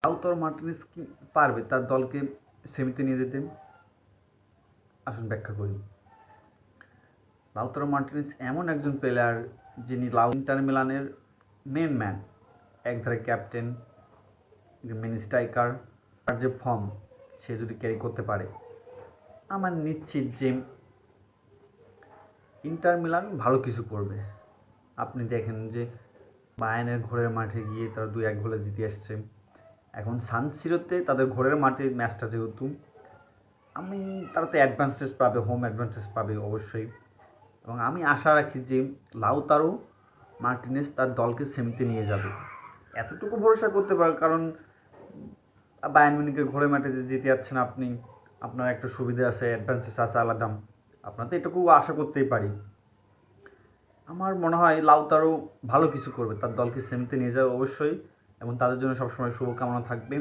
Lautaro Martinez কি পারবে তার দলকে সেমিতে নিয়ে যেতে? আসুন ব্যাখ্যা করি। লাউতারো মার্টিনেজ এমন একজন প্লেয়ার যিনি ইন্টার মিলানের মেন ম্যান, একধারে ক্যাপ্টেন, মেন স্ট্রাইকার। তার যে ফর্ম সে যদি ক্যারি করতে পারে, আমার নিশ্চিত যে ইন্টার মিলান ভালো কিছু করবে। আপনি দেখেন যে বায়ার্নের ঘরের মাঠে গিয়ে তারা 2-1 গোলে জিতে আসছে। এখন সান সিরোতে তাদের ঘরের মাঠে ম্যাচটা যেহেতু, তারা তো অ্যাডভান্টেজ পাবে, হোম অ্যাডভান্টেজ পাবে অবশ্যই। এবং আমি আশা রাখি যে লাউতারো মার্টিনেজ তার দলকে সেমিতে নিয়ে যাবে, এতটুকু ভরসা করতে পারে। কারণ বায়ার্ন মিউনিখের ঘরের মাঠে যে জিতে যাচ্ছেন আপনি, আপনার একটা সুবিধা আছে, অ্যাডভান্টেজ আছে আলাদা। আপনার তো এটুকু আশা করতেই পারি। আমার মনে হয় লাউতারো ভালো কিছু করবে, তার দলকে সেমিতে নিয়ে যাবে অবশ্যই, এবং তাদের জন্য সবসময় শুভকামনা থাকবে।